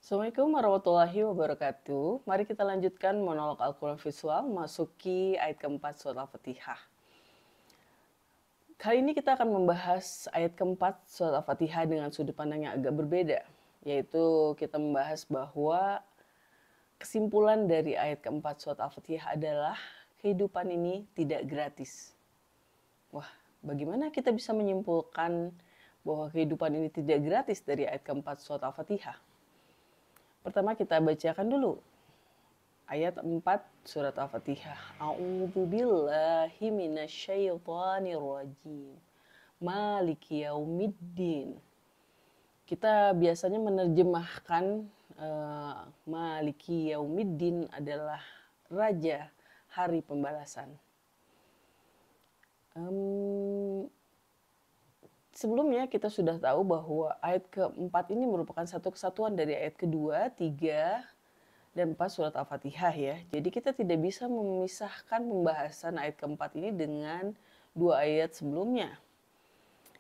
Assalamualaikum warahmatullahi wabarakatuh. Mari kita lanjutkan monolog Al-Quran visual masuki ayat keempat surat Al-Fatihah. Kali ini kita akan membahas ayat keempat surat Al-Fatihah dengan sudut pandang yang agak berbeda. Yaitu kita membahas bahwa kesimpulan dari ayat keempat surat Al-Fatihah adalah kehidupan ini tidak gratis. Wah, bagaimana kita bisa menyimpulkan bahwa kehidupan ini tidak gratis dari ayat keempat surat Al-Fatihah? Pertama kita bacakan dulu ayat 4 surat Al-Fatihah. A'udzu billahi minasyaitonir rajim. Maliki yaumiddin. Kita biasanya menerjemahkan Maliki yaumiddin adalah raja hari pembalasan. Sebelumnya kita sudah tahu bahwa ayat keempat ini merupakan satu kesatuan dari ayat kedua, tiga, dan 4 surat Al-Fatihah ya. Jadi kita tidak bisa memisahkan pembahasan ayat keempat ini dengan dua ayat sebelumnya.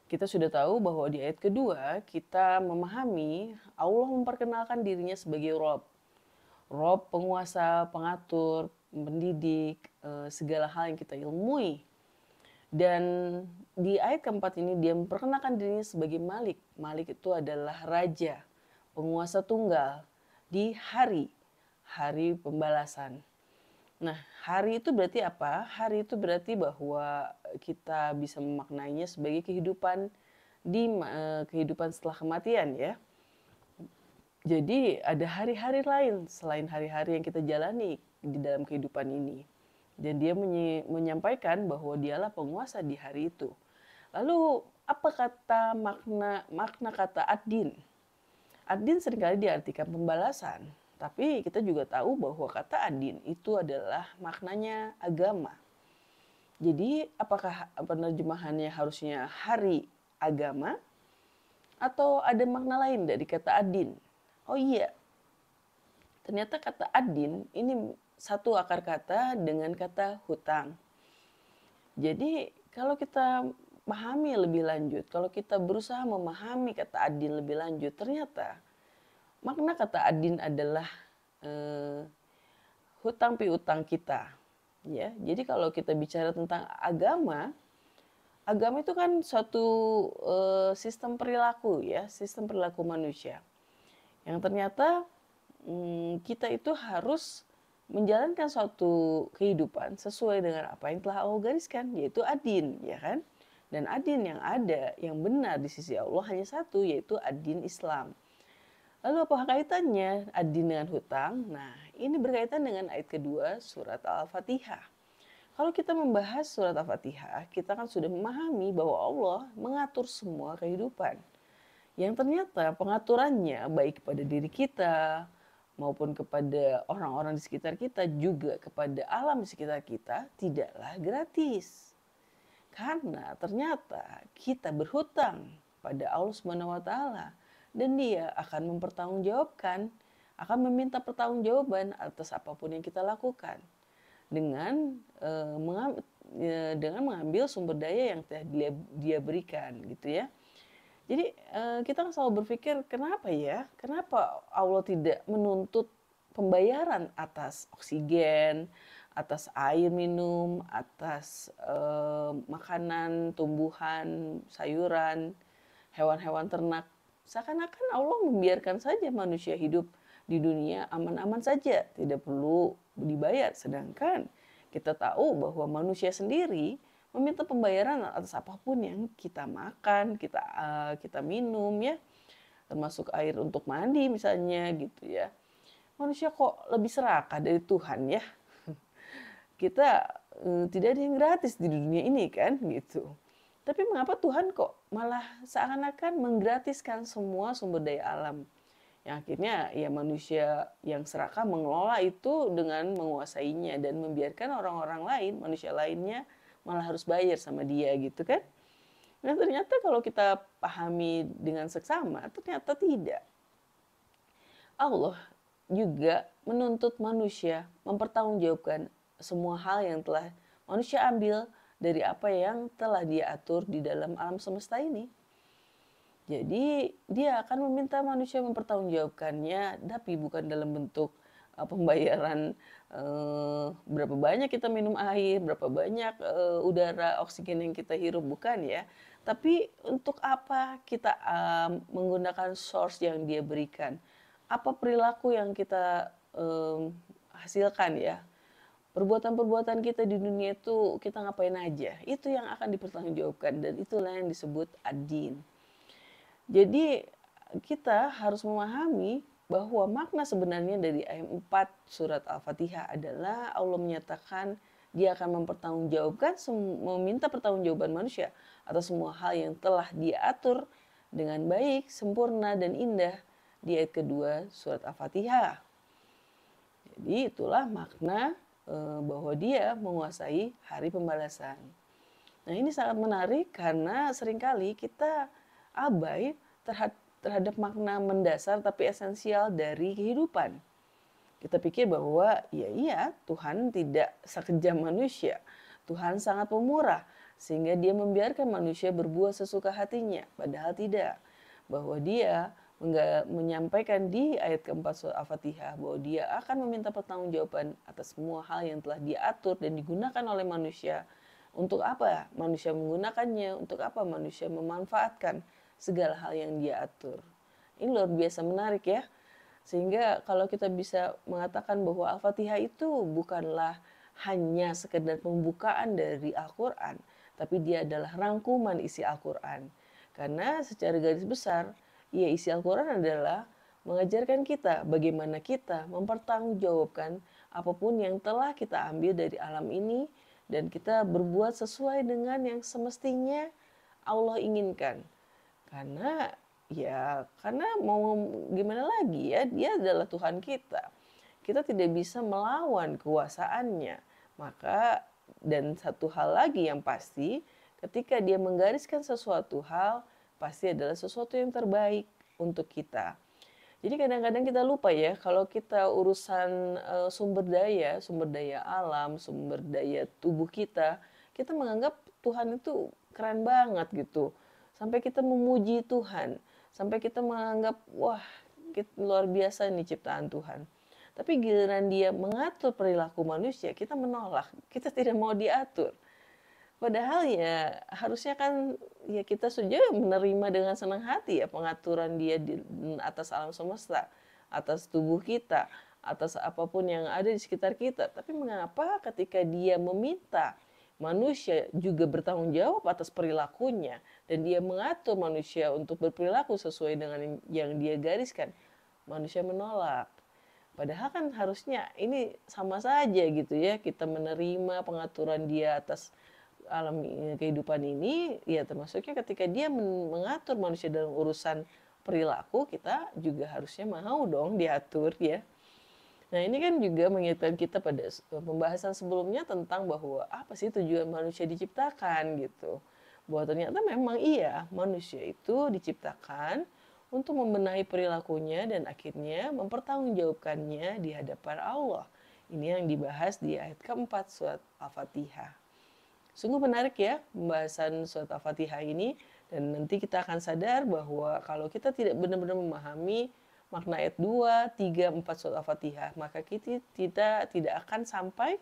Kita sudah tahu bahwa di ayat kedua kita memahami Allah memperkenalkan dirinya sebagai Rob. Rob penguasa, pengatur, pendidik, segala hal yang kita ilmui. Dan di ayat keempat ini dia memperkenalkan dirinya sebagai Malik. Malik itu adalah raja, penguasa tunggal di hari pembalasan. Nah, hari itu berarti apa? Hari itu berarti bahwa kita bisa memaknainya sebagai kehidupan setelah kematian ya. Jadi ada hari-hari lain selain hari-hari yang kita jalani di dalam kehidupan ini. Dan dia menyampaikan bahwa dialah penguasa di hari itu. Lalu apa makna kata ad-din? Ad-din seringkali diartikan pembalasan. Tapi kita juga tahu bahwa kata ad-din itu adalah maknanya agama. Jadi apakah penerjemahannya harusnya hari agama? Atau ada makna lain dari kata ad-din? Oh iya, ternyata kata ad-din ini satu akar kata dengan kata hutang. Jadi kalau kita pahami lebih lanjut, kalau kita berusaha memahami kata ad-din lebih lanjut, ternyata makna kata ad-din adalah hutang piutang kita. Ya, jadi kalau kita bicara tentang agama, agama itu kan suatu sistem perilaku ya, sistem perilaku manusia. Yang ternyata kita itu harus menjalankan suatu kehidupan sesuai dengan apa yang telah Allah gariskan, yaitu ad-din, ya kan? Dan ad-din yang ada, yang benar di sisi Allah hanya satu, yaitu ad-din Islam. Lalu apa kaitannya ad-din dengan hutang? Nah, ini berkaitan dengan ayat kedua surat Al-Fatihah. Kalau kita membahas surat Al-Fatihah, kita kan sudah memahami bahwa Allah mengatur semua kehidupan. Yang ternyata pengaturannya baik kepada diri kita, maupun kepada orang-orang di sekitar kita, juga kepada alam di sekitar kita, tidaklah gratis. Karena ternyata kita berhutang pada Allah Subhanahu wa taala dan Dia akan mempertanggungjawabkan, akan meminta pertanggungjawaban atas apapun yang kita lakukan dengan mengambil sumber daya yang telah Dia berikan gitu ya. Jadi kita kan selalu berpikir kenapa ya? Kenapa Allah tidak menuntut pembayaran atas oksigen, atas air minum, atas makanan, tumbuhan, sayuran, hewan-hewan ternak. Seakan-akan Allah membiarkan saja manusia hidup di dunia aman-aman saja, tidak perlu dibayar. Sedangkan kita tahu bahwa manusia sendiri meminta pembayaran atas apapun yang kita makan, kita minum ya, termasuk air untuk mandi misalnya gitu ya. Manusia kok lebih serakah dari Tuhan ya. Kita tidak ada yang gratis di dunia ini kan gitu. Tapi mengapa Tuhan kok malah seakan-akan menggratiskan semua sumber daya alam? Yang akhirnya ya manusia yang serakah mengelola itu dengan menguasainya dan membiarkan orang-orang lain, manusia lainnya malah harus bayar sama dia gitu kan. Nah ternyata kalau kita pahami dengan seksama, ternyata tidak. Allah juga menuntut manusia mempertanggungjawabkan semua hal yang telah manusia ambil dari apa yang telah Dia atur di dalam alam semesta ini. Jadi dia akan meminta manusia mempertanggungjawabkannya, tapi bukan dalam bentuk pembayaran berapa banyak kita minum air, berapa banyak udara oksigen yang kita hirup, bukan ya. Tapi untuk apa kita menggunakan source yang dia berikan, apa perilaku yang kita hasilkan ya. Perbuatan-perbuatan kita di dunia itu kita ngapain aja, itu yang akan dipertanggungjawabkan dan itulah yang disebut ad-din. Jadi kita harus memahami bahwa makna sebenarnya dari ayat 4 surat Al-Fatihah adalah Allah menyatakan dia akan mempertanggungjawabkan, meminta pertanggungjawaban manusia atas semua hal yang telah dia atur dengan baik, sempurna, dan indah di ayat kedua surat Al-Fatihah. Jadi itulah makna bahwa dia menguasai hari pembalasan. Nah ini sangat menarik karena seringkali kita abai terhadap makna mendasar tapi esensial dari kehidupan. Kita pikir bahwa iya Tuhan tidak sekejam manusia. Tuhan sangat pemurah sehingga dia membiarkan manusia berbuat sesuka hatinya. Padahal tidak. Bahwa dia menyampaikan di ayat keempat surat Al-Fatihah bahwa dia akan meminta pertanggungjawaban atas semua hal yang telah diatur dan digunakan oleh manusia. Untuk apa manusia menggunakannya? Untuk apa manusia memanfaatkan segala hal yang dia atur? Ini luar biasa menarik ya. Sehingga kalau kita bisa mengatakan bahwa Al-Fatihah itu bukanlah hanya sekedar pembukaan dari Al-Quran, tapi dia adalah rangkuman isi Al-Quran. Karena secara garis besar, ya isi Al-Quran adalah mengajarkan kita bagaimana kita mempertanggungjawabkan apapun yang telah kita ambil dari alam ini dan kita berbuat sesuai dengan yang semestinya Allah inginkan. Karena mau gimana lagi ya, dia adalah Tuhan kita. Kita tidak bisa melawan kuasaannya. Maka dan satu hal lagi yang pasti, ketika dia menggariskan sesuatu hal, pasti adalah sesuatu yang terbaik untuk kita. Jadi kadang-kadang kita lupa ya, kalau kita urusan sumber daya alam, sumber daya tubuh kita menganggap Tuhan itu keren banget gitu. Sampai kita memuji Tuhan, sampai kita menganggap wah, luar biasa nih ciptaan Tuhan. Tapi giliran dia mengatur perilaku manusia, kita menolak, kita tidak mau diatur. Padahal ya harusnya kan ya kita saja menerima dengan senang hati ya pengaturan dia di atas alam semesta, atas tubuh kita, atas apapun yang ada di sekitar kita. Tapi mengapa ketika dia meminta manusia juga bertanggung jawab atas perilakunya dan dia mengatur manusia untuk berperilaku sesuai dengan yang dia gariskan, manusia menolak. Padahal kan harusnya ini sama saja gitu ya, kita menerima pengaturan dia atas alam kehidupan ini, ya termasuknya ketika dia mengatur manusia dalam urusan perilaku, kita juga harusnya mau dong diatur ya. Nah ini kan juga mengingatkan kita pada pembahasan sebelumnya tentang bahwa apa sih tujuan manusia diciptakan gitu. Bahwa ternyata memang iya manusia itu diciptakan untuk membenahi perilakunya dan akhirnya mempertanggungjawabkannya di hadapan Allah. Ini yang dibahas di ayat keempat surat Al-Fatihah. Sungguh menarik ya pembahasan surat Al-Fatihah ini dan nanti kita akan sadar bahwa kalau kita tidak benar-benar memahami makna ayat 2, 3, 4 surat Al-Fatihah, maka kita tidak akan sampai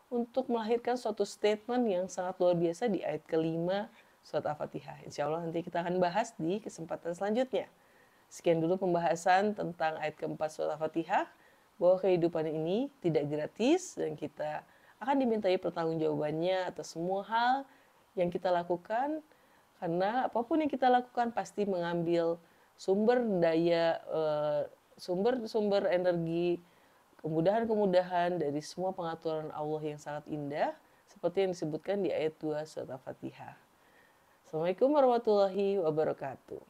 untuk melahirkan suatu statement yang sangat luar biasa di ayat kelima surat Al-Fatihah. Insya Allah nanti kita akan bahas di kesempatan selanjutnya. Sekian dulu pembahasan tentang ayat keempat surat Al-Fatihah, bahwa kehidupan ini tidak gratis dan kita akan dimintai pertanggungjawabannya atas semua hal yang kita lakukan, karena apapun yang kita lakukan pasti mengambil sumber daya, sumber energi, kemudahan-kemudahan dari semua pengaturan Allah yang sangat indah, seperti yang disebutkan di ayat 2 surat Al-Fatihah. Assalamualaikum warahmatullahi wabarakatuh.